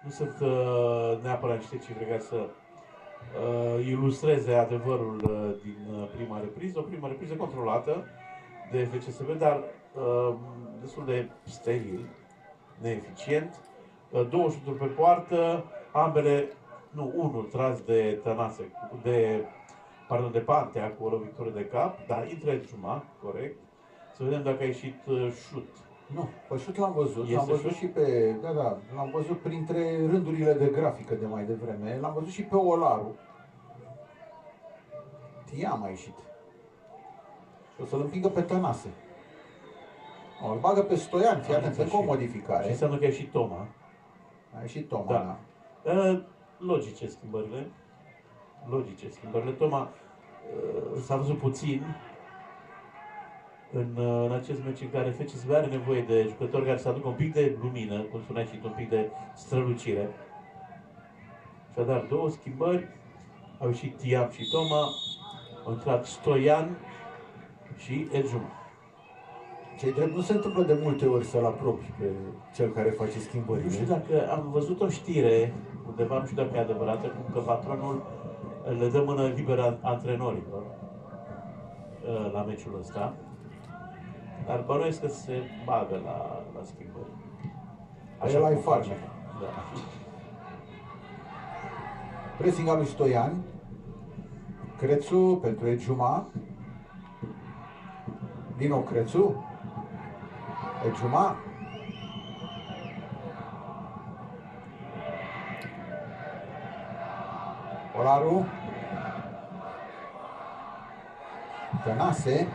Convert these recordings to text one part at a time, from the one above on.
nu sunt neapărat niște cifre ca să ilustreze adevărul din prima repriză. O prima repriză controlată de FCSB, dar destul de steril, neeficient. Două șuturi pe poartă, ambele, nu, unul tras de Tănase, de Pantea cu o lovitură de cap, dar intră Juma, corect. Să vedem dacă a ieșit șut. Nu, pe șut l-am văzut, l-am văzut și pe, da, l-am văzut printre rândurile de grafică de mai devreme, l-am văzut și pe Olaru. Tiam a ieșit. Și o să-l împingă pe Tănase. O, îl bagă pe Stoian, fii atent, încă o modificare. Și înseamnă că a ieșit Toma. A ieșit Toma, da. Logice schimbările. Toma s-a văzut puțin în acest meci în care FCSB are nevoie de jucători care să aducă un pic de lumină, cum spuneai și un pic de strălucire. Așadar, două schimbări. Au ieșit Tiam și Toma. Au intrat Stoian și Ejuma. Ce-i drept, nu se întâmplă de multe ori să-l apropii pe cel care face schimbările. Nu știu dacă am văzut o știre undeva, nu știu dacă e adevărată, cum că patronul le dă mână liberă antrenorilor la meciul ăsta. Dar bănuiesc că se bagă la schimbări. Așa la face. Da. Pressing al lui Stoian. Crețu pentru Ejuma. Din nou Crețu. Ejuma. Olaru. Tănase.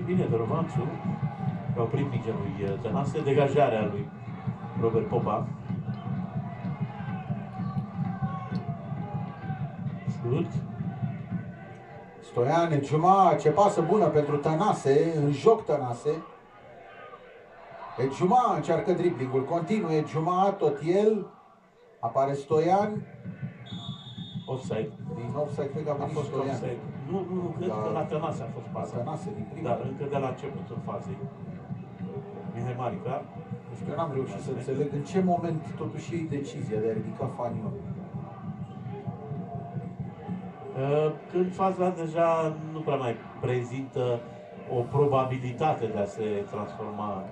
Bine de Romanțu. A oprit mingea lui Tănase. Degajarea lui Robert Popa. Șut. Stoian, Ejuma, ce pasă bună pentru Tănase, în joc Tănase. Ejuma încearcă driblingul, continuă Ejuma, tot el. Apare Stoian. Offside. Din offside, cred că a venit Stoian. Offside. Nu, cred că la Tănase a fost pasă. Tănase, din prima. Dar încă de la începutul fazei. Mihai Marica. Nu știu, eu n-am reușit să înțeleg în ce moment totuși iei decizia de a ridica Fanion. Când faza deja nu prea mai prezintă o probabilitate de a se transforma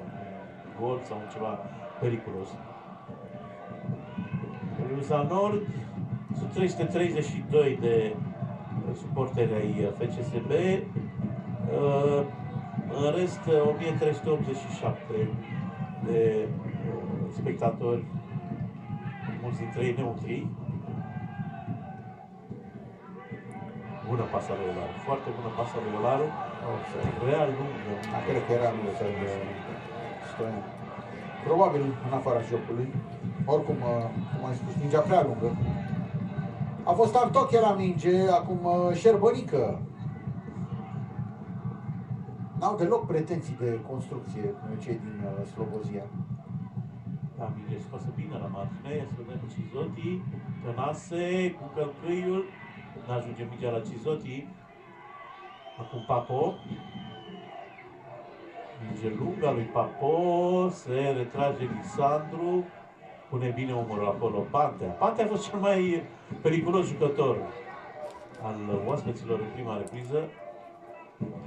în gol sau în ceva periculos. La Nord sunt 332 de suporteri ai FCSB, în rest 1387 de spectatori, mulți dintre ei neutri. Bună pasa lui Olaru, foarte bună pasa lui Olaru. Real lungă. Cred că era lungă Stoian. Probabil în afara jocului. Oricum, cum ai spus, mingea prea lungă. A fost Antoche la minge, acum Șerbănică. N-au deloc pretenții de construcție cei din Slobozia. Da, minge scoasă bine la margine, să vedem Cizotti, Tănase cu călcâiul. N-ajunge mingea la Cizotti. Acum Papo. Minge lungă lui Papo. Se retrage Lisandru. Pune bine umărul acolo. Pantea. Pantea a fost cel mai periculos jucător al oaspeților în prima repriză.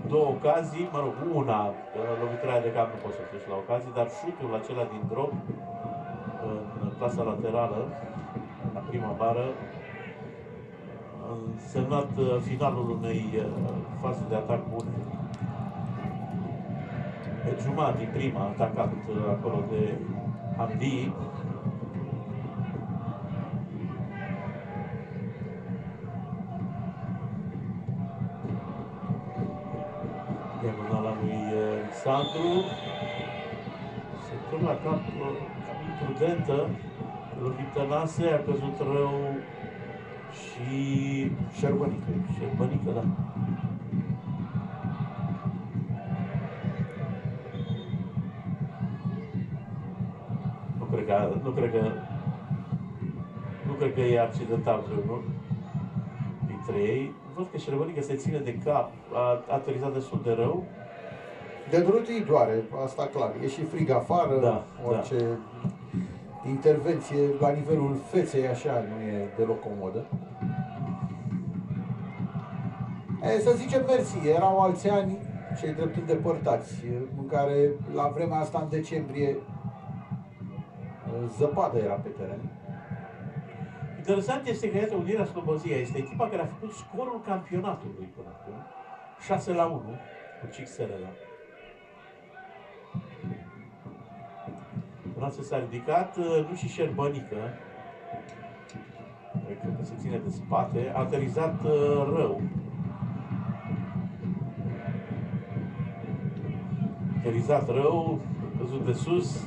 Două ocazii, mă rog, una, lovitura de cap nu poți să fie la ocazii, dar șutul acela din drop în clasa laterală, la prima bară, a însemnat finalul unei faze de atac bune. Ejuma din prima, atacat acolo de Hamdi. Diagonala lui Lisandru. Se turn la cap imprudentă. Lovit Tănase, a căzut rău și Șerbănică. Șerbănică, da. Nu cred că e accidental vreunul dintre ei. Văd că Șerbănică se ține de cap, a aterizat destul de rău. De durut îi doare, asta clar. E și frig afară, Da, orice intervenție la nivelul feței așa nu e deloc comodă. Să zicem mersi, erau alți ani, cei drept îndepărtați, în care la vremea asta, în decembrie, zăpadă era pe teren. Interesant este că, iată, Unirea Slobozia este echipa care a făcut scorul campionatului până acum, 6-1, cu Cixerela. Până s-a ridicat, nu și Șerbănică, cred că se ține de spate, a aterizat rău. Aterizat rău, căzut de sus.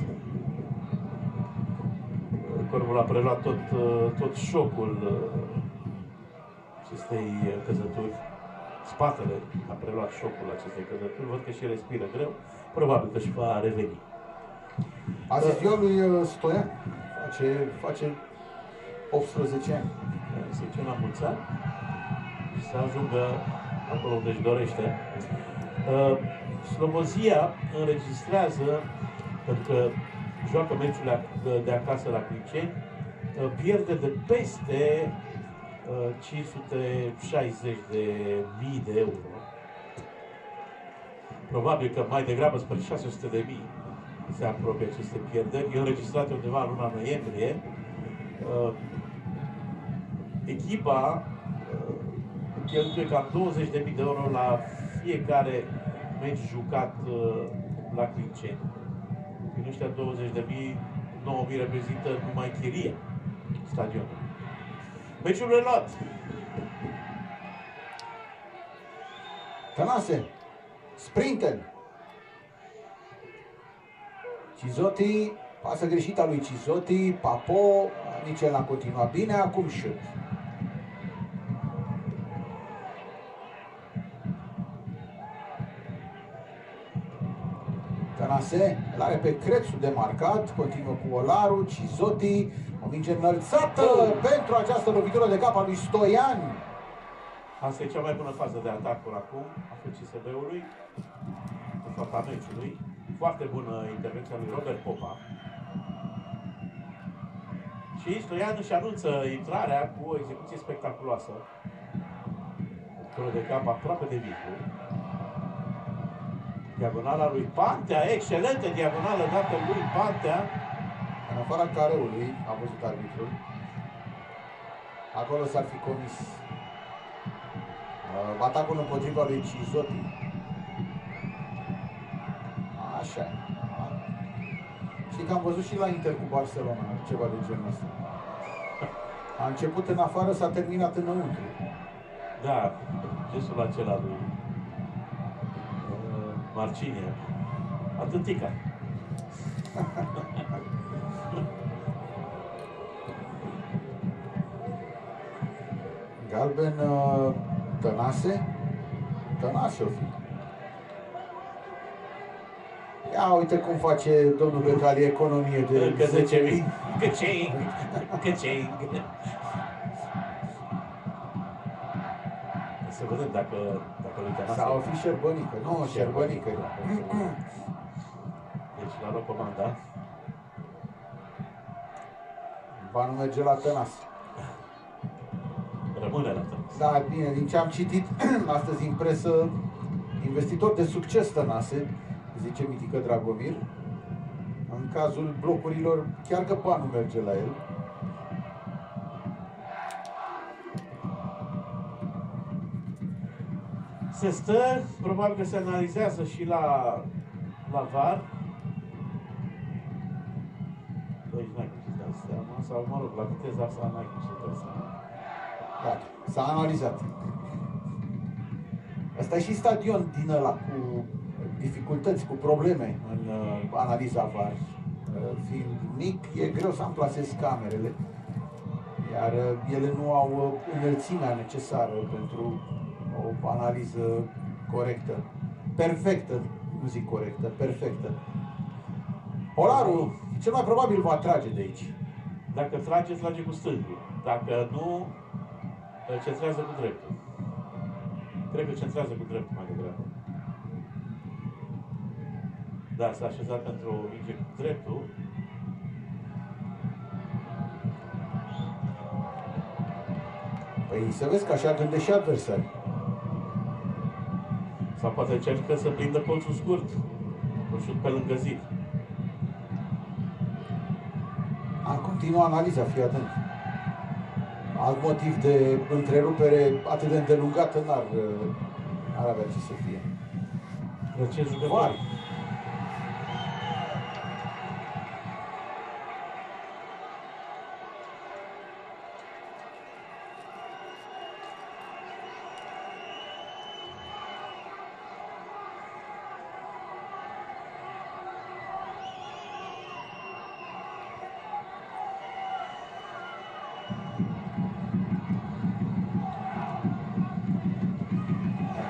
Corpul a preluat tot șocul acestei căzături. Spatele a preluat șocul acestei căzături. Văd că și respiră greu. Probabil că își va reveni. Asistiul lui Stoian face 18 ani. Să zicem la mulți ani și să ajungă acolo unde își dorește. Slobozia înregistrează, pentru că joacă meciul de acasă la Clinceni, pierde de peste 560.000 de euro. Probabil că mai degrabă spre 600.000 se apropie aceste pierderi. E înregistrate undeva în luna noiembrie. Echipa cheltuie cam 20.000 de euro la fiecare meci jucat la Clinceni. Din ăștia 20.000, 9.000 reprezintă numai chiria stadionului. Meciul reluat. Tănase, Sprinten. Cizotti, pasă greșită a lui Cizotti, Papo, nici el a continuat bine, acum șut. Tănase, îl are pe Crețu de marcat, continuă cu Olaru, Cizotti, o minge înălțată pentru această lovitură de cap a lui Stoian. Asta e cea mai bună fază de atac până acum a FCSB-ului, de fapt a meciului. Foarte bună intervenția lui Robert Popa. Și Stoian își anunță intrarea cu o execuție spectaculoasă. Lovitură de cap aproape de vicul. Diagonala lui Pantea, excelentă diagonală dată lui Pantea. În afara careului, a văzut arbitrul. Acolo s-ar fi comis atacul împotriva lui Cizotti. Așa. Știi că am văzut și la Inter cu Barcelona ceva de genul ăsta. A început în afară, s-a terminat înăuntru. Da, gestul acela lui Marcinia. Atâtica. Galben, Tănase. Tănase o fi. Ia uite cum face domnul Becali economie de Încă 10.000. Căcing. Să vedem dacă lui Tănase. Sau fi Șerbănică. Nu, Șerbănică. Deci l-a luat comanda. Va nu merge la Tănase. Rămâne la Tănase. Da, bine, din ce am citit astăzi în presă, investitor de succes Tănase, zice Mitică Dragomir. În cazul blocurilor, chiar că banul merge la el. Se stă, probabil că se analizează și la VAR. Deci n-ai cum să-ți dai seama, sau mă rog, la viteza asta n-ai cum să-ți dai seama. Da, s-a analizat. Asta e și stadion din ăla cu dificultăți, cu probleme în analiza VAR. Fiind mic, e greu să amplasezi camerele, iar ele nu au înălțimea necesară pentru o analiză corectă. Perfectă, nu zic corectă, perfectă. Olaru, cel mai probabil va trage de aici. Dacă trage cu stângul. Dacă nu, centrează cu dreptul. Cred că centrează cu dreptul mai degrabă. Da, s-a așezat pentru o minge cu dreptul. Păi să vezi că așa gândește și adversari. Sau poate încercă să prindă colțul scurt. Un șut pe lângă zid. Am continuat analiza, fii atent. Alt motiv de întrerupere atât de îndelungată n-ar avea ce să fie. Răcesc jucători.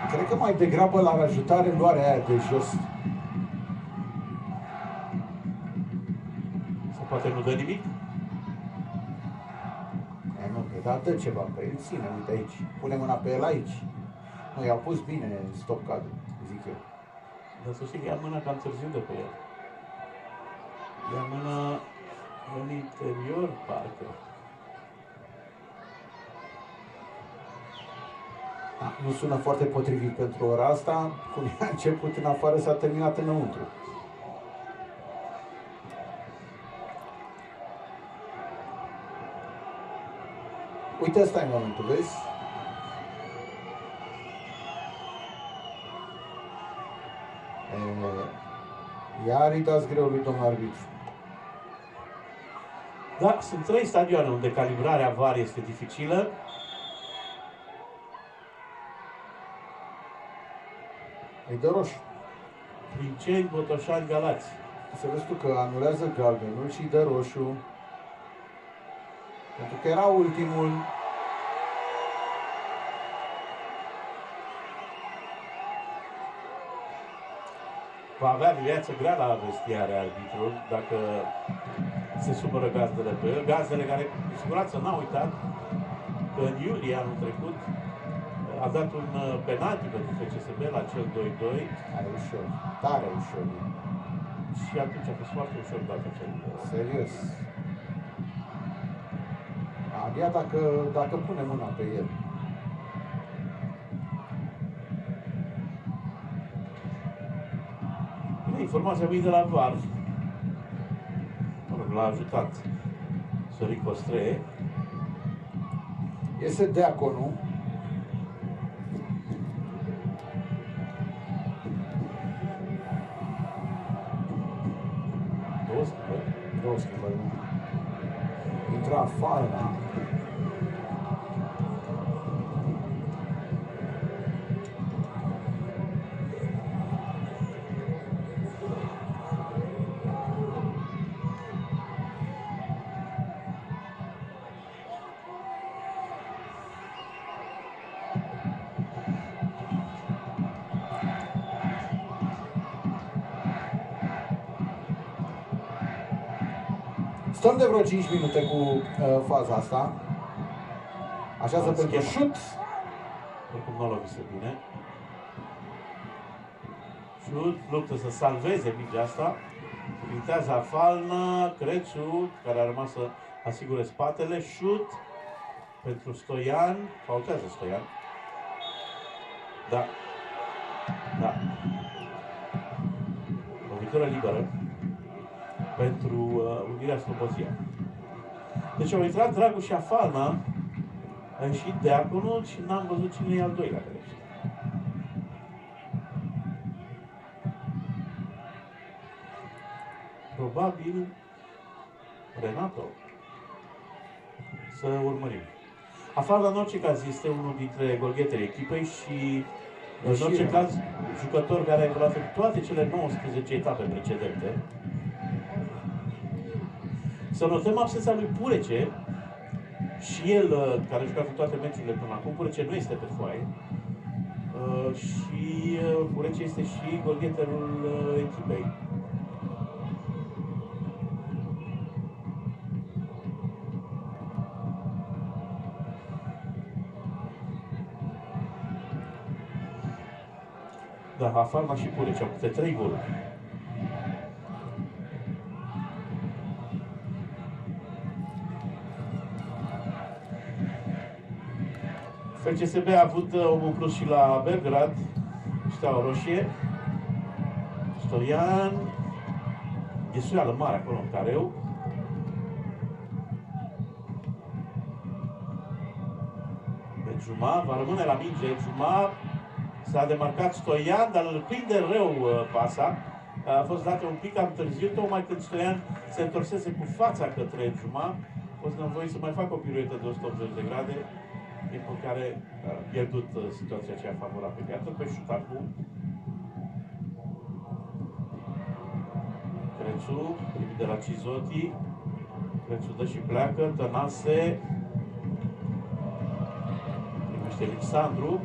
Cred că mai degrabă l-ar ajuta reluarea aia de jos. Sau poate nu dă nimic? Nu, că da, dă ceva pe el, ține, uite aici. Pune mâna pe el aici. Nu, i-au pus bine stop cadru, zic eu. Dar să știi că ia mâna cam târziu de pe el. Ia mâna în interior, parcă. Nu sună foarte potrivit pentru ora asta. Cum a început în afară, s-a terminat înăuntru. Uite, ăsta e momentul, vezi? Iar îi dați greu lui domnul arbitru. Da, sunt 3 stadioane unde calibrarea VAR este dificilă. Îi dă roșu. Princeni, Botoșani, Galați. Să vezi tu că anulează galbenul și îi dă roșu. Pentru că era ultimul. Va avea viață grea la vestiare arbitrul dacă se supără gazdele pe el. Gazdele care cu siguranță n-au uitat că în iulie anul trecut a dat un penalti pentru FCSB la cel 2-2. Are ușor, tare ușor. Și atunci a fost foarte ușor dat acel. Serios. Abia dacă pune mâna pe el. Informația vine de la VAR. L-a ajutat Sorin Costre. Iese Deaconu. Două schimbări. Intra Falna. Stăm de vreo 5 minute cu faza asta. Așează pentru șut. Oricum nu a lovit bine. Șut, luptă să salveze mingea asta. Pintează Falna, Crețu, care a rămas să asigure spatele. Șut pentru Stoian. Faultează Stoian. Da. Da. Lovitură liberă pentru Unirea Slobozia. Deci au intrat Dragu și Afalna, a ieșit Deaconu și n-am văzut cine e al doilea care ieșit. Probabil Renato. Să urmărim. Afalna, în orice caz, este unul dintre golgheterii echipei și în orice caz, jucător care a evoluat în toate cele 19 etape precedente. Să notăm absența lui Purece, și el, care a jucat în toate meciurile până acum. Purece nu este pe foaie. Și Purece este și golgheterul echipei. Da, Afalna și Purece au câte 3 goluri. FCSB a avut omul plus și la Belgrad, Steaua Roșie. Stoian, ghesuială mare acolo în careu. Juma va rămâne la minge. Juma s-a demarcat Stoian, dar îl prinde rău pasa. A fost dată un pic cam târziu, tocmai când Stoian se întorsese cu fața către Juma. A fost nevoie să mai facă o piruetă de 180 de grade, timpul care a pierdut situația aceea favorabilă. Iată pe șut acum. Crețu, primit de la Cizotti. Crețu dă și pleacă, Tănase. Primește Alexandru.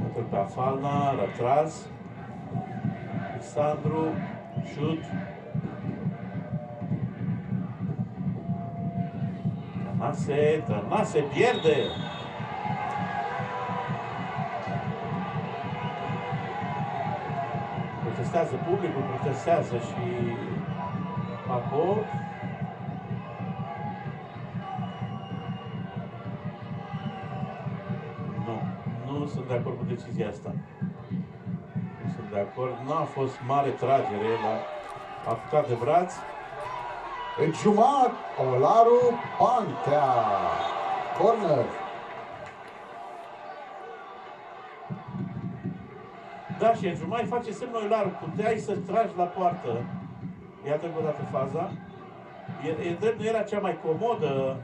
Iată pe Afalna, retras. Alexandru, șut. Tănase pierde. Protestează publicul, protestează și Paco. Nu sunt de acord cu decizia asta. Nu sunt de acord. Nu a fost mare tragere, a apucat de braț. Juma, Olaru, Pantea. Corner. Da, și Juma îi face semnul Olaru. Puteai să tragi la poartă. Iată încă o dată faza. E drept, nu era cea mai comodă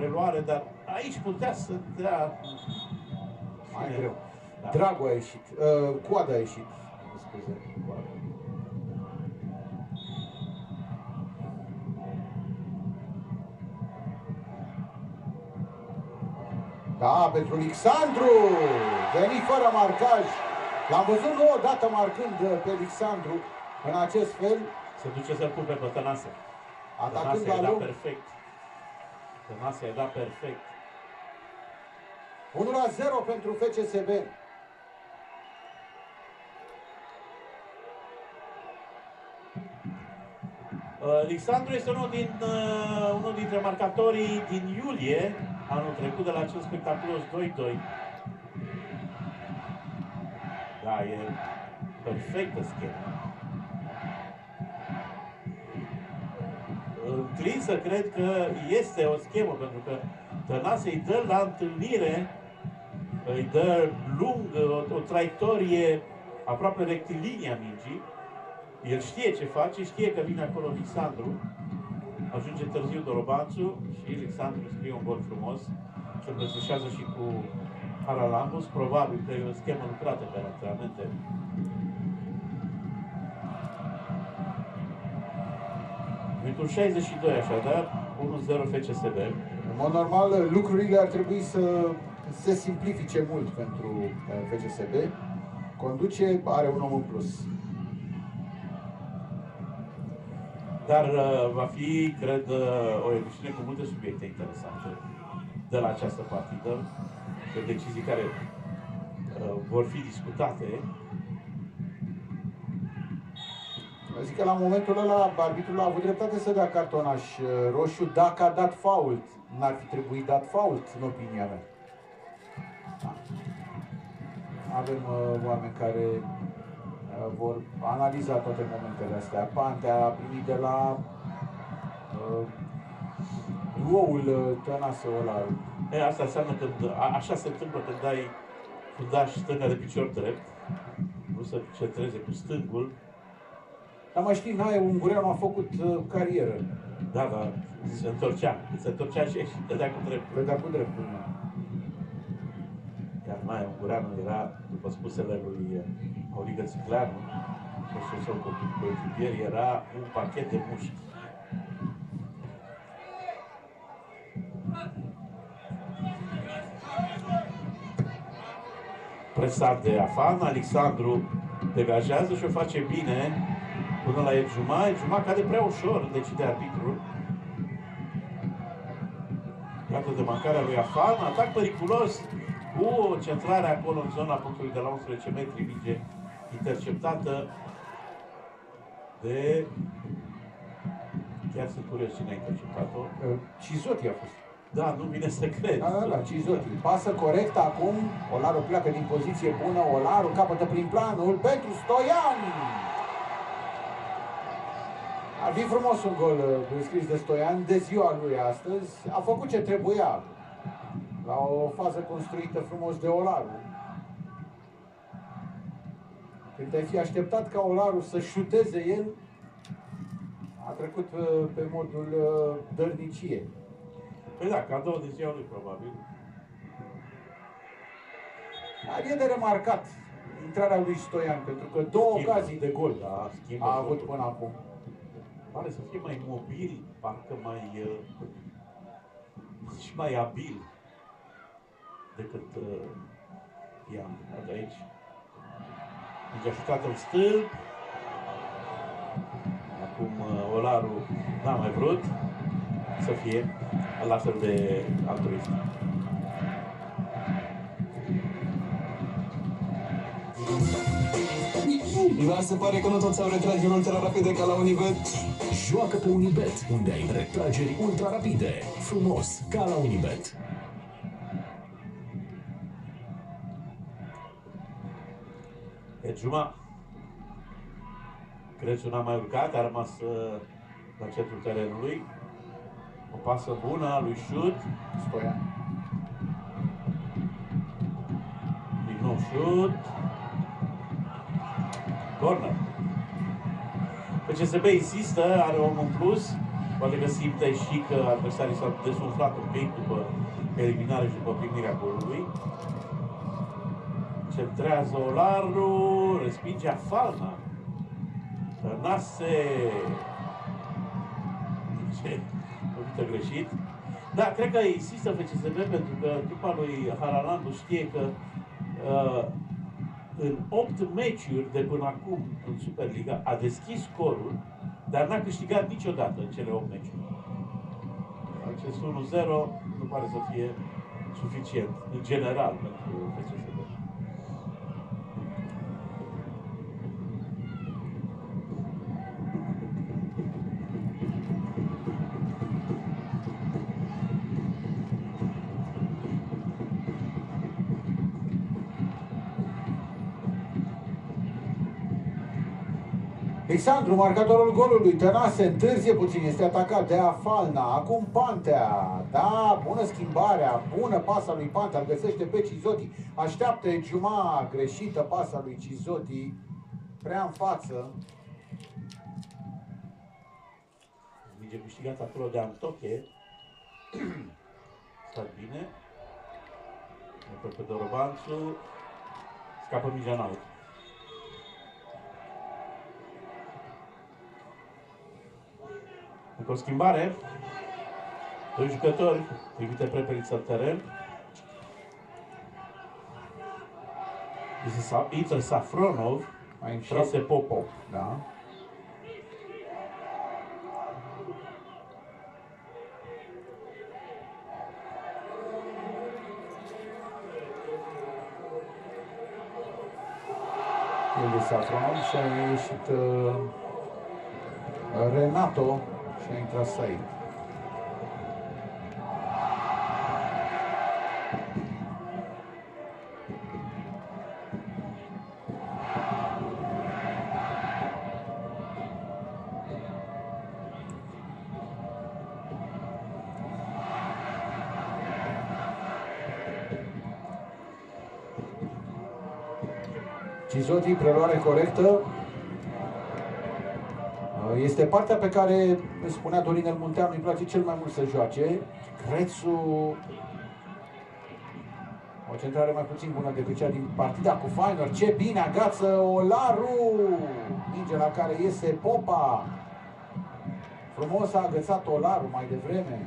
reluare, dar aici putea să dea mai greu. Da. Dragul a ieșit. Coada a ieșit. Scuze. Da, pentru Alexandru! Veni fără marcaj. L-am văzut nu odată marcând pe Alexandru în acest fel. Se duce să-l pupe pe Tănase. Atacând Tănase la a loc. dat perfect. Tănase a dat perfect. 1-0 pentru FCSB. Alexandru este unul dintre marcatorii din iulie anul trecut de la acel spectaculos 2-2. Da, e perfectă schemă. Înclin să cred că este o schemă, pentru că Tănase îi dă la întâlnire, îi dă lung, o traiectorie aproape rectilinie a mingii. El știe ce face, știe că vine acolo Alexandru. Ajunge târziu Dorobanțu și Alexandru scrie un gol frumos. Se îmbrățișează și cu Haralambus. Probabil că e o schemă lucrată pe antrenamente. Minutul 62 așadar, 1-0 FCSB. În mod normal, lucrurile ar trebui să se simplifice mult pentru FCSB. Conduce, are un om în plus. Dar va fi, cred, o emisiune cu multe subiecte interesante de la această partidă, de decizii care vor fi discutate. Zic că la momentul ăla arbitrul a avut dreptate să dea cartonaș roșu dacă a dat fault. N-ar fi trebuit dat fault, în opinia mea. Da. Avem oameni care vor analiza toate momentele astea. Pantea a primit de la duoul Tănase Olaru. Asta înseamnă că așa se întâmplă când dai fundaș stânga de picior drept. Nu se centreze cu stângul. Dar mai știi, Nae Ungureanu a făcut carieră. Da, da, se întorcea și dădea cu dreptul. Dădea cu dreptul. Iar Nae Ungureanu era, după spusele lui Aurică Țicleanu, fostul său coechipier, era un pachet de mușchi. Presat de Afan, Alexandru degajează și o face bine până la Ejuma. Ejuma cade prea ușor, decide arbitrul. Iată de marcarea lui Afan, atac periculos cu o centrare acolo în zona punctului de la 11 metri, minge interceptată de... Chiar sunt curios cine a interceptat-o. Cizotti a fost. Da, nu vine să cred. Da, Cizotti. Pasă corect acum. Olaru pleacă din poziție bună. Olaru capătă prin planul pentru Stoian. Ar fi frumos un gol scris de Stoian de ziua lui astăzi. A făcut ce trebuia. La o fază construită frumos de Olaru. Când te-ai fi așteptat ca Olaru să șuteze el, a trecut pe modul dărnicie. Păi da, cadou de ziua lui, probabil. Dar e de remarcat intrarea lui Stoian, pentru că două ocazii de gol a avut până acum. Pare să fie mai mobil, parcă mai și mai abil decât Ian de aici. Deci a șutat în stâlp. Acum Olaru n-a mai vrut să fie la fel de altruist. Dar se pare că nu toți au retrageri ultra rapide ca la Unibet. Joacă pe Unibet, unde ai retrageri ultra rapide. Frumos, ca la Unibet. Juma. Crăciun a mai urcat, a rămas la centrul terenului. O pasă bună a lui Șut. Stoian. Din nou Șut. Corner. PCSB insistă, are om în plus. Poate că simte și că adversarii s-au desumflat un pic după eliminare și după primirea golului. Centrează Olaru, respinge Afalna. Tănase. Ce? Uite greșit. Da, cred că insistă FCSB pentru că trupa lui Haralandu știe că în 8 meciuri de până acum în Superliga a deschis scorul, dar n-a câștigat niciodată în cele 8 meciuri. Acest 1-0 nu pare să fie suficient în general pentru FCSB. Alexandru, marcatorul golului, Tănase, întârzie puțin, este atacat de Afalna, acum Pantea, da, bună schimbarea, bună pasa lui Pantea, îl găsește pe Cizotti, așteaptă Juma, greșită pasa lui Cizotti, prea în față. Minge câștigat acolo de Antoche, stat bine, pe Dorobanțu, scapă mingea în aut. Încă o schimbare. Doi jucători trimite Prepelița în teren. Intră Safronov, Mai intrase Popov. Da. El de Safronov și a ieșit Renato și a intrat Said. Cizotti, preluare corectă. Este partea pe care spunea Dorinel Munteanu, îi place cel mai mult să joace. Crețu, o centrare mai puțin bună decât cea din partida cu Feyenoord. Ce bine agață Olaru! Minge la care iese Popa. Frumos a agățat Olaru mai devreme.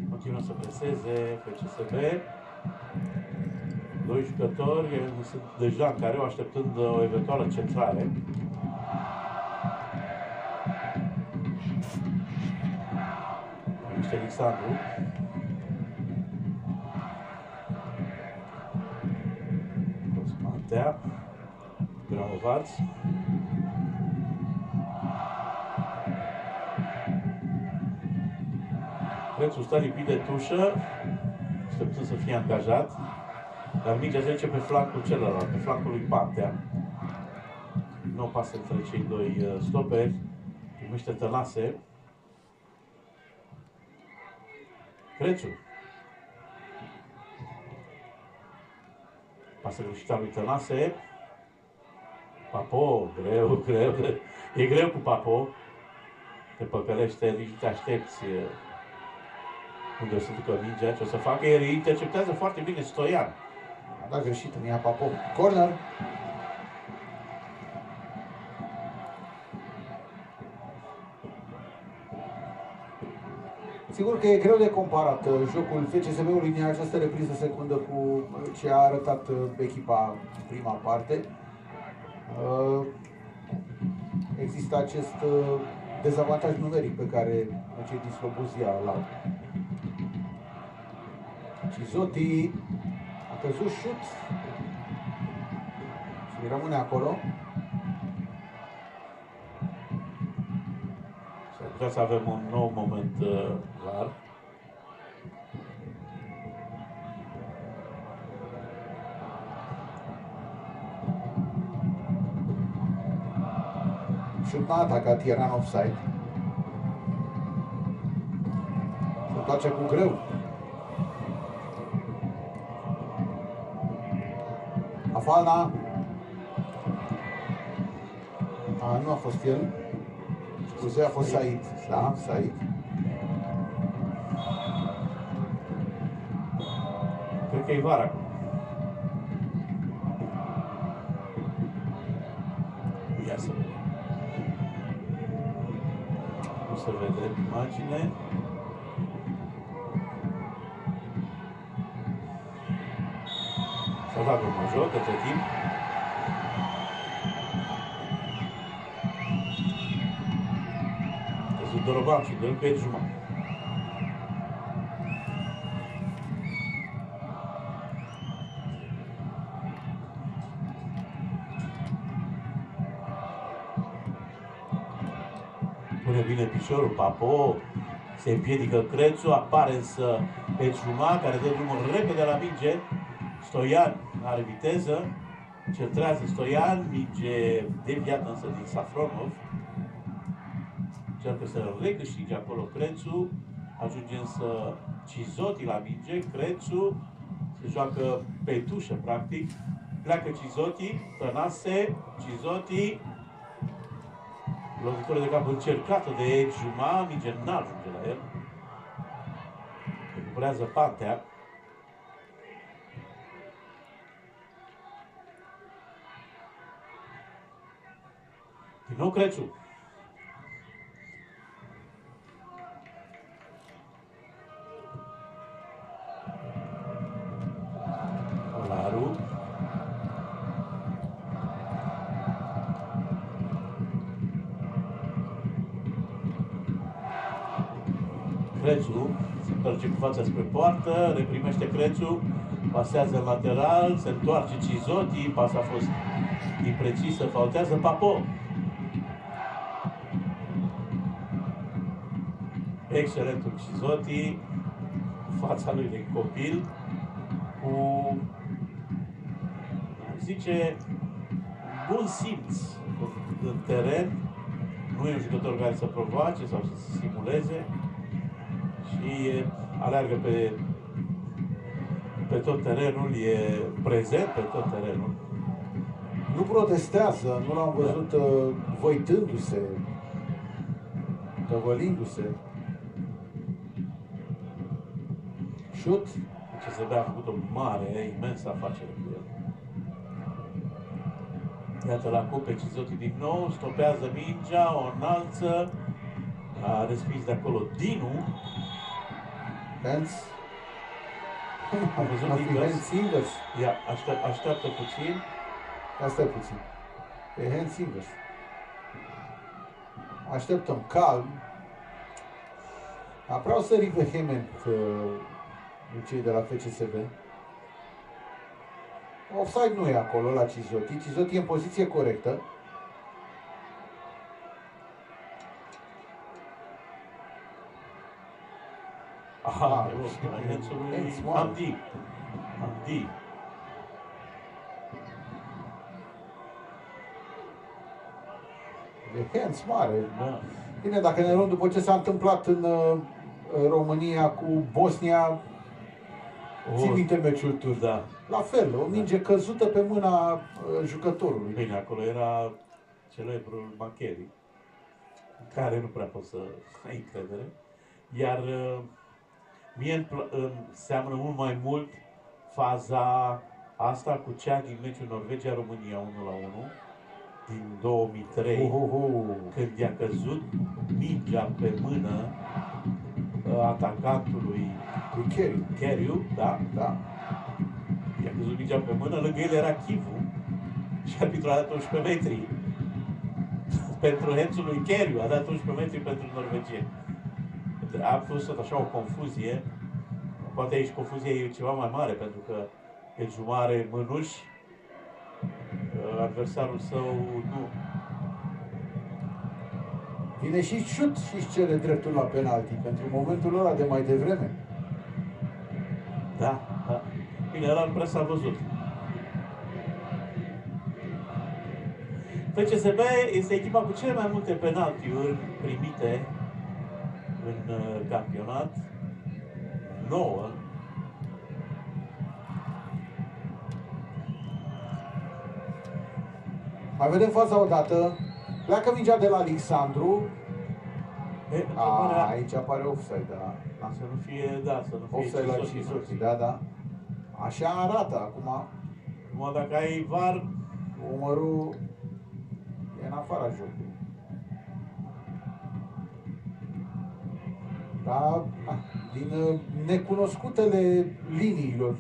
Continuă să preseze FCSB. Doi jucători sunt deja în careu așteptând o eventuală centrare. Este Alexandru. Pantea. Gramovaț. Crețu stă lipit de tușă, așteptând să fie angajat, dar mingea trece pe flancul celălalt, pe flancul lui Pantea. Nu pasă între cei doi stoperi, primește Tănase. Crețu. Pasă greșită lui Tănase. Papo, greu. E greu cu Papo. Te păcălește, nici nu te aștepți unde o să ducă mingea, ce o să facă. El interceptează foarte bine Stoian. A dat greșit în ea Papo. Corner. Sigur că e greu de comparat jocul FCSB-ului din această repriză secundă cu ce a arătat echipa în prima parte. Există acest dezavantaj numeric pe care cei din Slobozia îl au. Cizotti a căzut șut și rămâne acolo. S-ar putea să avem un nou moment var. Șut n-a atacat, era în offside. Se întoarce cu greu. Afalna. Nu a fost el. Scuze, a fost Said. Da, Said. Cred că e var acum. Ia să vedem. Nu se vede imagine. S-a dat un major către timp. Căzut Doroban și dă-l pe jumătate. Pune bine piciorul, Papo, se împiedică Crețu, apare însă Peciuma, care dă drumul repede la minge. Stoian are viteză, centrează Stoian, minge deviată însă din Safronov. Încearcă să recâștige acolo Crețu, ajunge însă Cizotti la minge, Crețu se joacă pe tușă practic, pleacă Cizotti, Tănase, Cizotti, lovitură de cap încercată de Juma, minge n-ajunge la el. Recuperează Pantea. Din nou Crețu. Olaru. Crețu se întoarce cu fața spre poartă, reprimește Crețu, pasează în lateral, se întoarce Cizotti, pasa a fost imprecisă, faultează Papo. Excelentul Cizotti, fața lui de copil, cu, zice, bun simț în teren. Nu e un jucător care să provoace sau să simuleze și aleargă pe tot terenul, e prezent pe tot terenul. Nu protestează, nu l-am văzut voitându-se, tăvălindu-se. Șut. CSB a făcut o mare, imensă afacere cu el. Iată la cupe Cizotti din nou, stopează mingea, o înalță, a respins de acolo Dinu. Hands. A văzut Hands invers. Ia, așteaptă puțin. Asta e puțin. E hands invers. Așteptăm calm. Vreau să sări vehement cei de la FCSB. Offside nu e acolo la Cizotti. Cizotti e în poziție corectă. Aha, hands-ul lui hands mare. Hamdi. Hamdi. E hands mare. Da. Bine, dacă ne luăm după ce s-a întâmplat în România cu Bosnia, ții minte meciul turc. Da. La fel, o minge căzută pe mâna jucătorului. Bine, acolo era celebrul Macheri, care nu prea pot să ai încredere. Iar mie îmi seamănă mult mai mult faza asta cu cea din meciul Norvegia-România 1-1 din 2003, când i-a căzut mingea pe mână atacantului Cheriu, da? Da. I-a căzut mingea pe mână, lângă el era Chivu și arbitrul a dat 11 metri pentru hands-ul lui Cheriu, a dat 11 metri pentru norvegieni. A fost tot așa o confuzie. Poate aici confuzia e ceva mai mare, pentru că Elgiuma are mânuși, adversarul său nu. Vine și șut și își cere dreptul la penalti pentru momentul ăla de mai devreme. Da, da. Bine, ăla nu prea s-a văzut. FCSB este echipa cu cele mai multe penaltiuri primite în campionat. 9. Mai vedem faza odată. Pleacă mingea de la Alexandru. Aici apare offside, da. Să nu fie, da, să nu fie offside la Cizotti, da, da. Așa arată acum. Numai dacă ai VAR, umărul e în afara jocului. Da, din necunoscutele liniilor.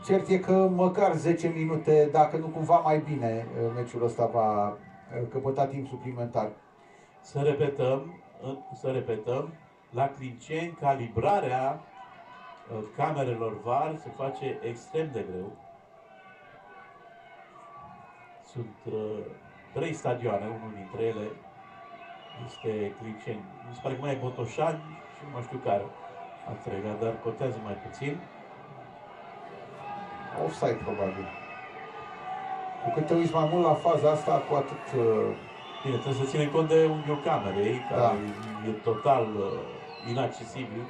Cert e că măcar 10 minute, dacă nu cumva mai bine, meciul ăsta va căpăta timp suplimentar. să repetăm, la Clinceni calibrarea camerelor VAR se face extrem de greu. Sunt 3 stadioane, unul dintre ele este Clinceni. Mi se pare că mai e Botoșani și nu mai știu care al treilea, dar contează mai puțin. Offside, probabil. Cu cât te uiți mai mult la faza asta, cu atât... Bine, trebuie să ținem cont de unghiul camerei, care e total inaccesibil.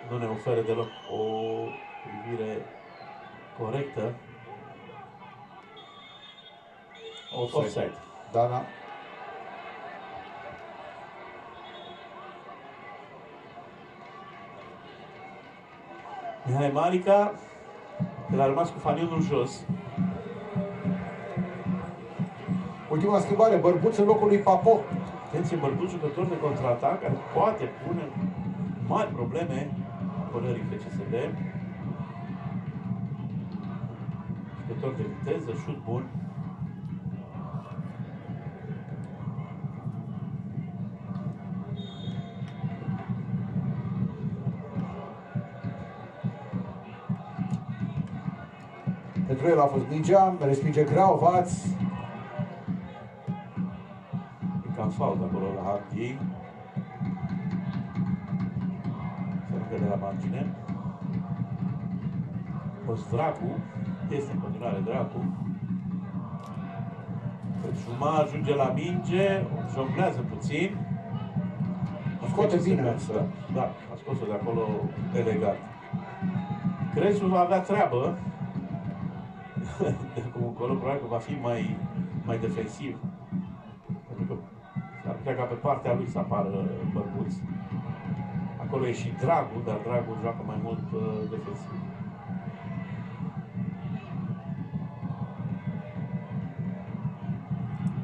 Nu ne oferă deloc o privire corectă. Offside. Da, da. Mihai Marica, el a rămas cu fanionul jos. Ultima schimbare, Bărbuț în locul lui Papo. Atenție, Bărbuț, jucător de contraatac, care poate pune mari probleme apărării FCSB. Jucător de viteză, șut bun. Pentru el a fost mingea, respinge Grauvaț. E cam fault acolo la Hamdi. Se aruncă de la margine. Fost Dracu. Este în continuare Dracu. Juma ajunge la minge, jonglează puțin. Scoate bine însă. Da, a scos-o de acolo elegant. Crețu va avea treabă. De acum încolo, probabil că va fi mai defensiv. Pentru că ar putea ca pe partea lui să apară Bărbuț. Acolo e și Dragu, dar Dragu joacă mai mult defensiv.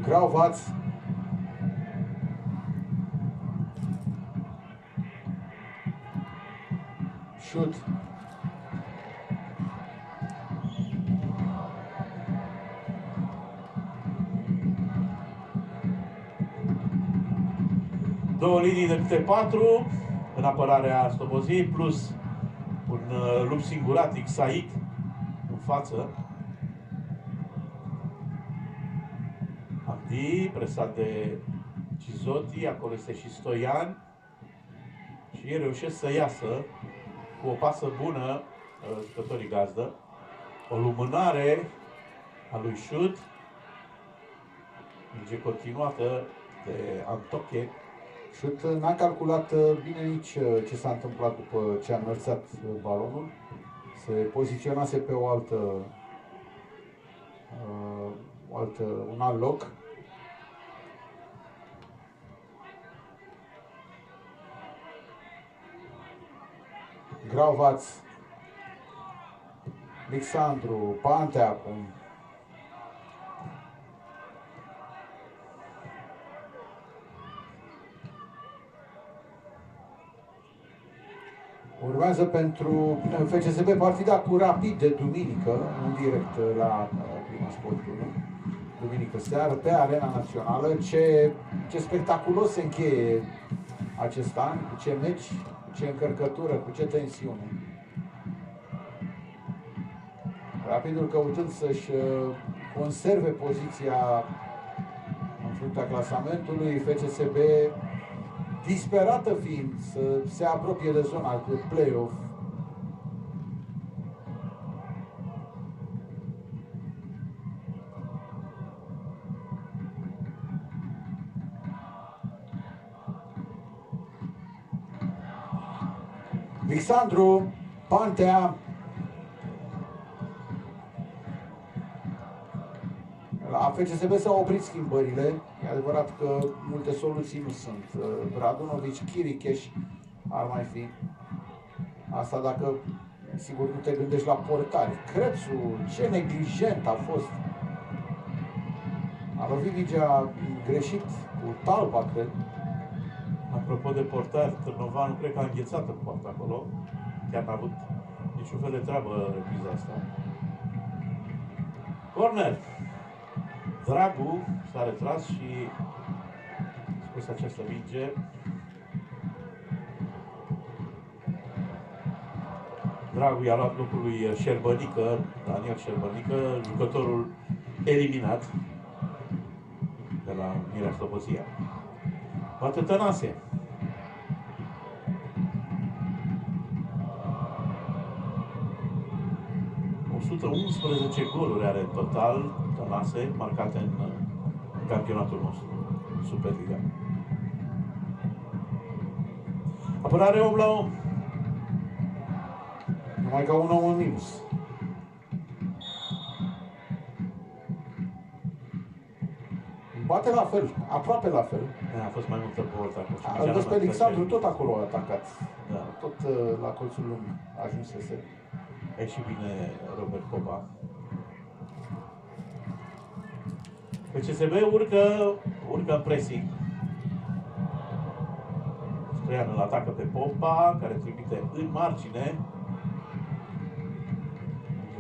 Grauvaț. Șut. Două linii de câte 4 în apărarea Slobozii, plus lup singuratic, Said, în față. Hamdi, presat de Cizotti, acolo este și Stoian. Și ei reușesc să iasă cu o pasă bună, jucătorii gazdă. O lumânare a lui Șut. Minge continuată de Antoche. Șut n-a calculat bine nici ce s-a întâmplat după ce a înălțat balonul. Se poziționase pe un alt loc. Grauvaț, Alexandru, Pantea acum. Urmează pentru FCSB partida cu Rapid de duminică, în direct la Prima Sport 1. Duminică seară, pe Arena Națională. Ce spectaculos se încheie acest an, cu ce meci, cu ce încărcătură, cu ce tensiune. Rapidul căutând să-și conserve poziția în fruntea clasamentului, FCSB disperată fiind să se apropie de zona de play-off. Alexandru, Pantea. La FCSB s-au oprit schimbările. E adevărat că multe soluții nu sunt. Radunovici, Chiricheș ar mai fi. Asta dacă, sigur, nu te gândești la portari. Crețu, ce neglijent a fost. A lovit mingea greșit cu talpa, cred. Apropo de portar, Târnovanu cred că a înghețat în poartă acolo. Chiar n-a avut niciun fel de treabă repriza asta. Corner! Dragu s-a retras și a scos această minge. Dragu i-a luat locul lui Șerbănică, Daniel Șerbănică, jucătorul eliminat de la Mirea Slobozia. Bate Tănase. ...111 goluri are în total Tănase, marcate în campionatul nostru, Superliga. Apărare om la om. Numai ca un om în minus. Bate la fel, aproape la fel. A fost mai multă boltă acolo. Îl văd pe Alexandru, tot acolo a atacat. Da. Tot la colțul lung ajunsese. E și bine Robert Popa. FCSB urcă în pressing. Stoian îl atacă pe Popa, care trimite în margine.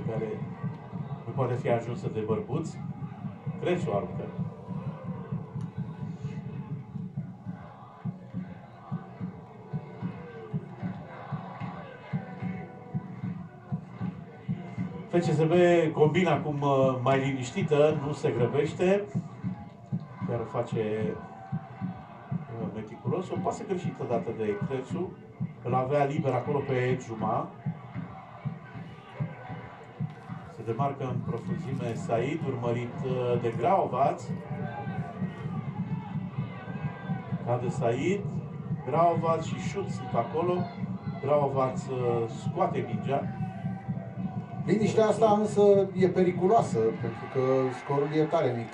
Care nu poate fi ajunsă de Bărbuț. Crețu aruncă. FCSB combina acum mai liniștită, nu se grăbește, chiar o face meticulos. O pasă greșită dată de Crețu, îl avea liber acolo pe Juma. Se demarcă în profunzime Said, urmărit de Graovaț. Cade Said, Graovaț și Șut sunt acolo. Graovaț scoate mingea. Liniștea asta însă e periculoasă, pentru că scorul e tare mic.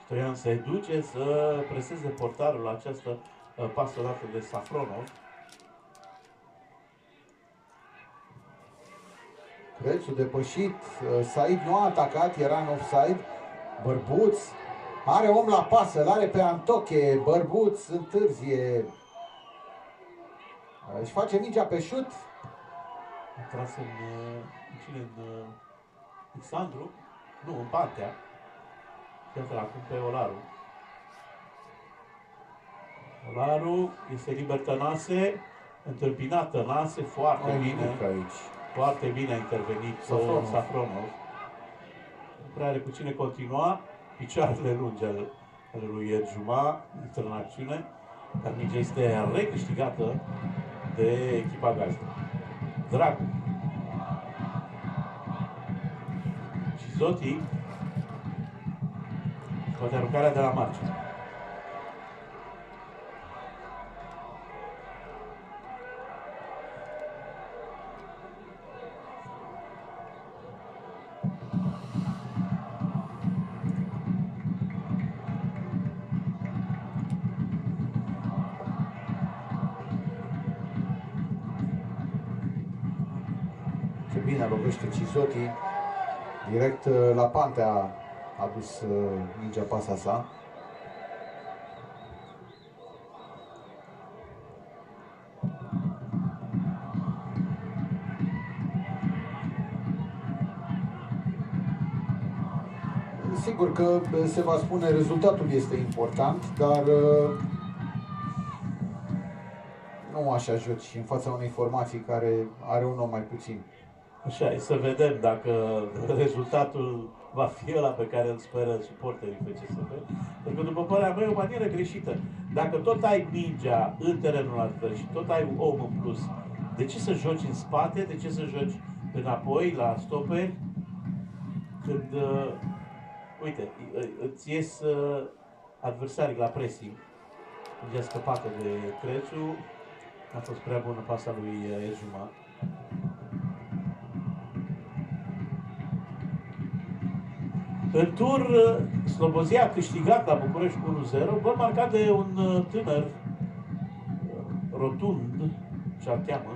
Stoian se duce să preseze portarul la această pasă dată de Safronov. Crețu depășit, Said nu a atacat, era în offside. Bărbuț are om la pasă, l-are pe Antoche. Bărbuț întârzie. Își face mingea pe șut. A tras în cine? În Alexandru? Nu, în Pantea. Iată acum pe Olaru. Olaru este liber Tănase. întâmpinat Tănase foarte bine. Aici. Foarte bine a intervenit Safronov. Nu prea are cu cine continua. Picioarele lungi ale lui Erjuma intră în acțiune. Dar mingea este recâștigată de echipa gazdă. Dragu. Și Zoti scoate aruncarea de la margine. Ce bine lovește Cizotti. Direct la Pantea a dus mingea pasa sa. Sigur că se va spune rezultatul este important, dar nu așa joci în fața unei formații care are un om mai puțin. Așa, e să vedem dacă rezultatul va fi ăla pe care îl speră suporterii FCSB. Pentru că, după părerea mea, e o manieră greșită. Dacă tot ai mingea în terenul advers și tot ai un om în plus, de ce să joci în spate? De ce să joci înapoi, la stoperi? Când, uite, îți ies adversarii la pressing. Mingea scăpată de Crețu. A fost prea bună pasa lui Erjuma. În tur, Slobozia a câștigat la București cu 1-0, gol marcat de un tânăr rotund, ce-l cheamă.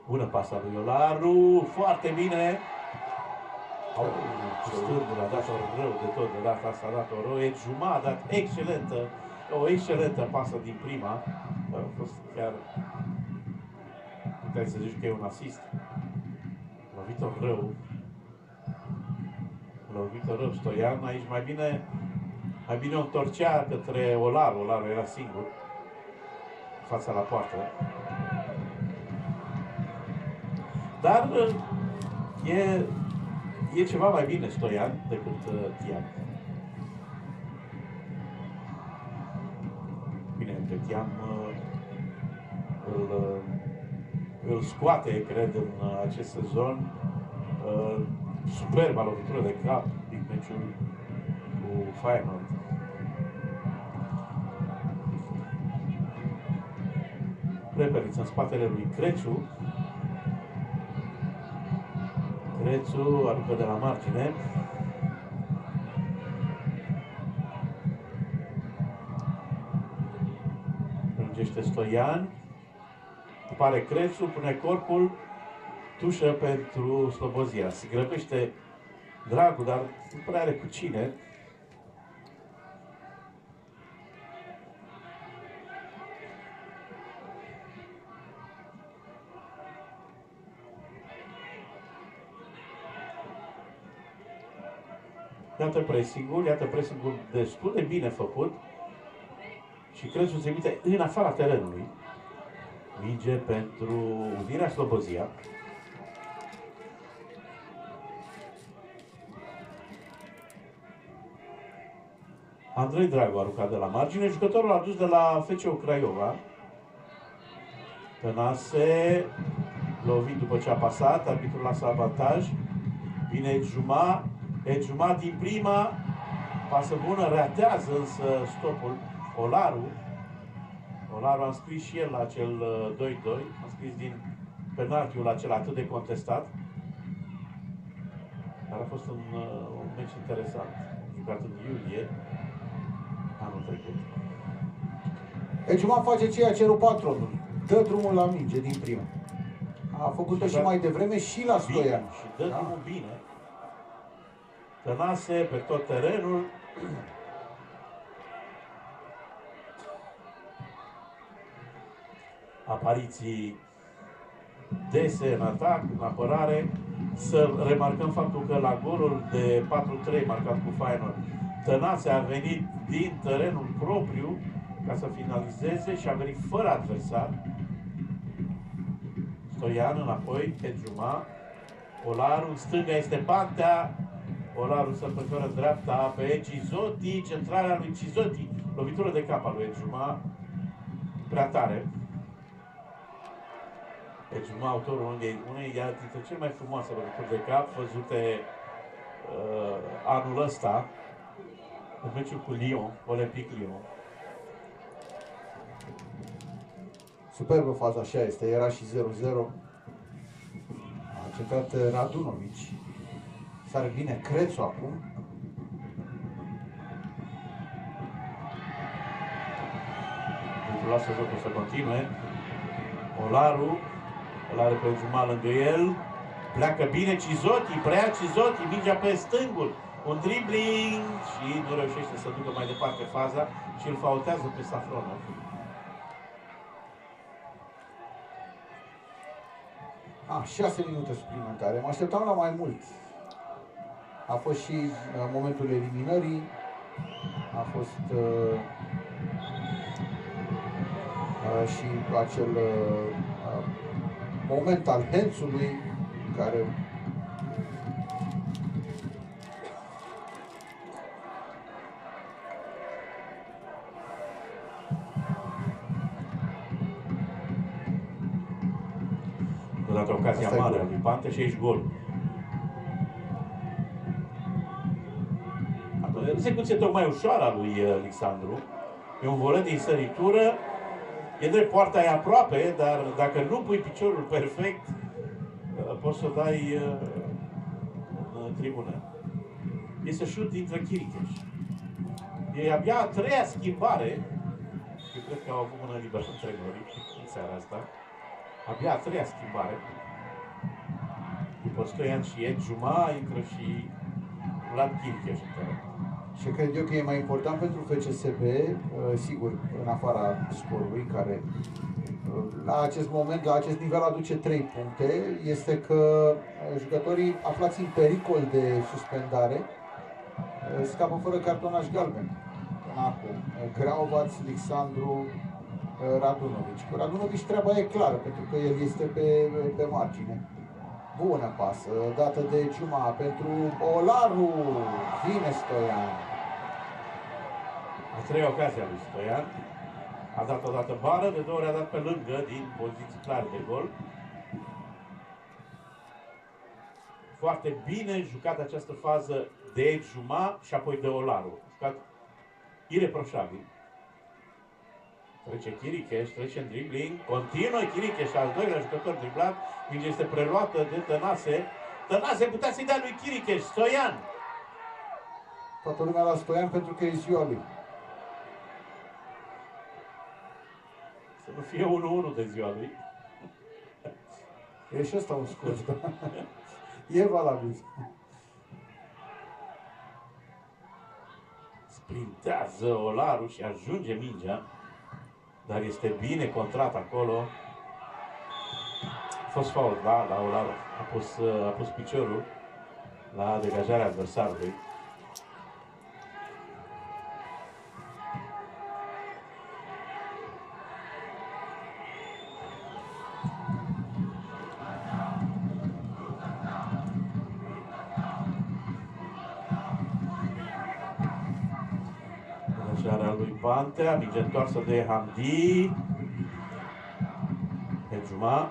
Bună pasa lui Olaru, foarte bine. Stângul a dat-o rău de tot, de data asta a dat-o rău. Erjuma a dat o excelentă pasă din prima. A fost chiar, puteai să zici că e un asist. A lovit-o rău. Lovit-o rău Stoian, aici mai bine o întorcea către Olaru. Olaru era singur fața la poartă. Dar e ceva mai bine Stoian decât Tiam. Bine, că Tiam îl scoate, cred, în acest sezon. Superba lovitură de cap din meciul cu Feyenoord. Prepeliță în spatele lui Crețu. Crețu aruncă de la margine. Prângește Stoian. Apare Crețu, pune corpul. Tușă pentru Slobozia. Se grăbește Dragu, dar nu prea are cu cine. Iată pressing-ul destul de bine făcut. Și Crețu se trimite în afara terenului. Minge pentru Unirea Slobozia. Andrei Dragu a aruncat de la margine, jucătorul a dus de la FCU Craiova. Tănase, lovit după ce a pasat, arbitrul lasă avantaj. Vine Erjuma din prima, pasă bună, ratează însă stopul Olaru. Olaru a înscris și el la acel 2-2, a înscris din penaltiul acela atât de contestat. Dar a fost un meci interesant, jucat în iulie anul trecut. Erjuma face ceea ce ceru patronul. Dă drumul la minge din prima. A făcut-o și mai devreme și la Stoian. Și dă drumul bine. Tănase pe tot terenul. Apariții dese în atac, în apărare. Să remarcăm faptul că la golul de 4-3 marcat cu Feyenoord, Tănase a venit din terenul propriu ca să finalizeze și a venit fără adversar. Stoian înapoi, Ejuma, Olaru, în stânga este Pantea, Olaru se preferă în dreapta pe Cizotti, centrarea lui Cizotti, lovitură de cap a lui Ejuma, prea tare. Ejuma, autorul unei dintre cele mai frumoase lovituri de cap văzute anul ăsta, în meciul cu Lyon, Olympic Lyon. Superbă faza, așa este, era și 0-0. A centrat Radunovic. Sare bine Crețu acum. Pentru lasă jocul să continue. Olaru, îl are pe Ejuma lângă el. Pleacă bine Cizotti, preia Cizotti, mingea pe stângul. Un dribbling și nu reușește să ducă mai departe faza și îl faultează pe Safronov. 6 minute suplimentare. Mă așteptam la mai mult. A fost și momentul eliminării. A fost și acel moment al Hensului care Odată ocazia mare a lui Pantea și aici gol. Execuție tocmai ușoară a lui Alexandru. E un volet din săritură. E drept, poarta e aproape, dar dacă nu pui piciorul perfect, poți să o dai în tribună. Este șut dintre Chiricheș. E abia a treia schimbare. Eu cred că au avut mână liberă întregorii în seara asta. Abia a treia schimbare. După Stoian și Ejuma, intră și Vlad Chiricheș în teren. Și cred eu că e mai important pentru FCSB, sigur, în afara scorului, care la acest moment, la acest nivel aduce 3 puncte, este că jucătorii aflați în pericol de suspendare scapă fără cartonaș galben. Acum, Grauvaț, Alexandru, Radunovic. Cu Radunovic treaba e clară, pentru că el este pe margine. Bună pasă, dată de Ciuma pentru Olaru. Vine Stoian. A treia ocazie a lui Stoian. A dat o dată bară, de 2 ori a dat pe lângă, din poziții clare de gol. Foarte bine jucat această fază de Ciuma și apoi de Olaru. Jucat ireproșabil. Trece Chiricheș, trece în dribbling, continuă Chiricheș, al doilea jucător driblat, mingea este preluată de Tănase. Tănase putea să-i dea lui Chiricheș, Stoian. Toată lumea la Stoian pentru că e ziua lui. Să nu fie 1-1 de ziua lui. E și ăsta un scurt. E valabil. Sprintează Olaru și ajunge mingea. Dar este bine contrat acolo. A fost fault la Olaru. A pus piciorul la degajarea adversarului. Degajarea lui Pantea, minge întoarsă de Hamdi. Ejuma.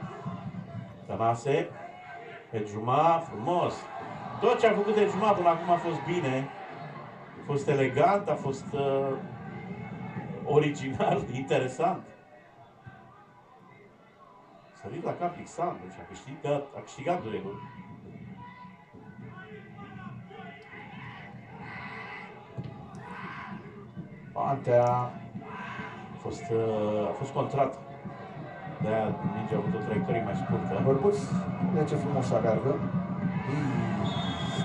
Tănase. Ejuma, frumos. Tot ce a făcut Ejuma până acum a fost bine. A fost elegant, a fost original, interesant. Sărit la cap Alexandru și a câștigat duelul. Pantea A fost contrat. De-aia mingea a avut o traiectorie mai scurtă. Bărbuț, de ce frumos aleargă.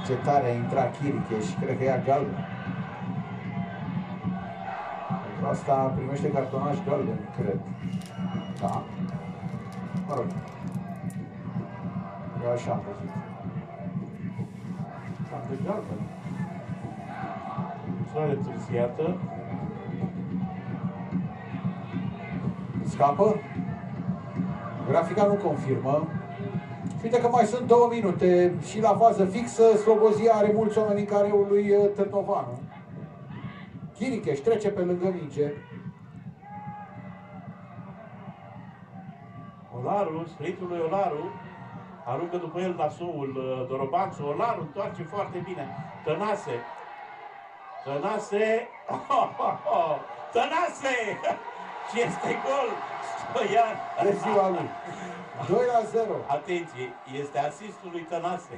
Ce tare a intrat Chiricheș, cred că ia galben. Pentru asta primește cartonaș galben, cred. Da. Mă rog. Eu așa am văzut. Cam de galben. Soare întârziată. scapă. Grafica nu confirmă. Și uite că mai sunt 2 minute și la fază fixă Slobozia are mulți oameni în careul lui Târnovanu. Chiricheș trece pe lângă minge. Olaru, sprintul lui Olaru, aruncă după el nasoul Dorobanțu. Olaru întoarce foarte bine. Tănase. Tănase. Tănase! Și este gol! Stoian! De ziua lui. 2-0. Atenție, este asistul lui Tănase.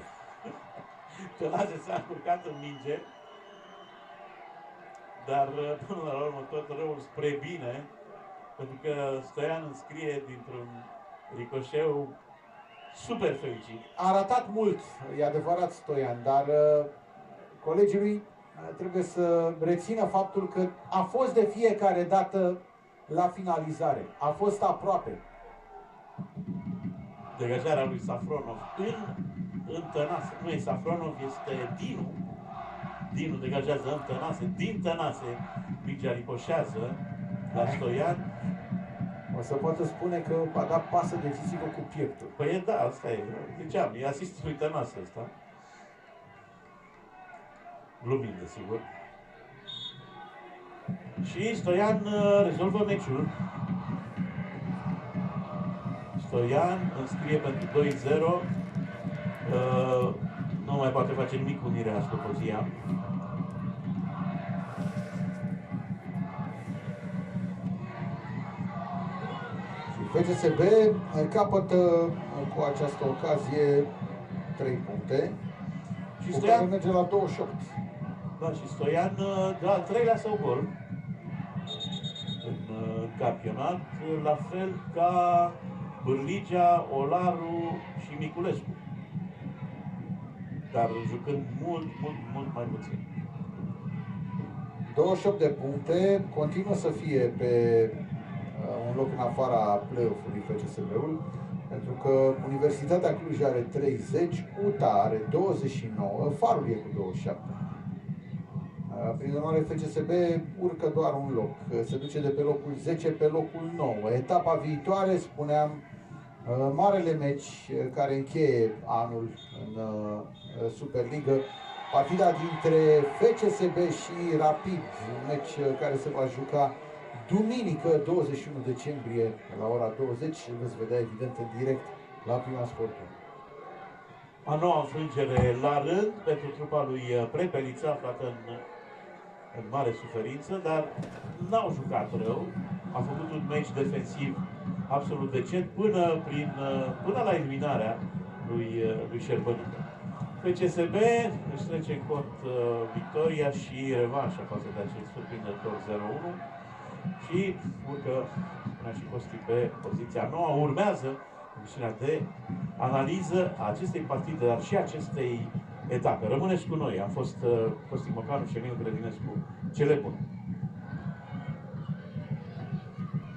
Tănase s-a încurcat în minge, dar până la urmă tot răul spre bine, pentru că Stoian înscrie dintr-un ricoșeu super fericit. A ratat mult, e adevărat Stoian, dar colegii lui trebuie să rețină faptul că a fost de fiecare dată la finalizare. A fost aproape. Degajarea lui Safronov în Tănase. Nu e Safronov, este Dinu. Dinu degajează în Tănase. Din Tănase, mingea ricoșează la Stoian. O să poată spune că a dat pasă decisivă cu pieptul. Păi da, asta e. Ziceam, e asistul lui Tănase ăsta. Glumind, desigur. Și Stoian rezolvă meciul. Stoian înscrie pentru 2-0. Nu mai poate face nimic Unirea Slobozia. FCSB capătă cu această ocazie 3 puncte. Și cu Stoian care merge la 28. Da, și Stoian de al 3-lea său gol în campionat, la fel ca Bârligea, Olaru și Miculescu. Dar jucând mult mai puțin. 28 de puncte, continuă să fie pe un loc în afara play-off-ului FCSB-ul, pentru că Universitatea Cluj are 30, UTA are 29, Farul e cu 27. Prin urmare, FCSB urcă doar un loc, se duce de pe locul 10 pe locul 9. Etapa viitoare, spuneam, marele meci care încheie anul în Superligă, partida dintre FCSB și Rapid, un meci care se va juca duminică 21 decembrie la ora 20 și îl veți vedea evident în direct la Prima Sportul. A noua înfrângere la rând pentru trupa lui Prepelița, aflată în mare suferință, dar n-au jucat rău. A făcut un meci defensiv absolut decent până la eliminarea lui Șerbănică. FCSB își trece în cont victoria și revanșa față de acest surprinzător 0-1 și urcă, spunea și Costi, pe poziția nouă. Urmează misiunea de analiză a acestei partide, dar și acestei etape. Rămâneți cu noi. Am fost Costi Mocanu și Emil Grădinescu. Cele bune!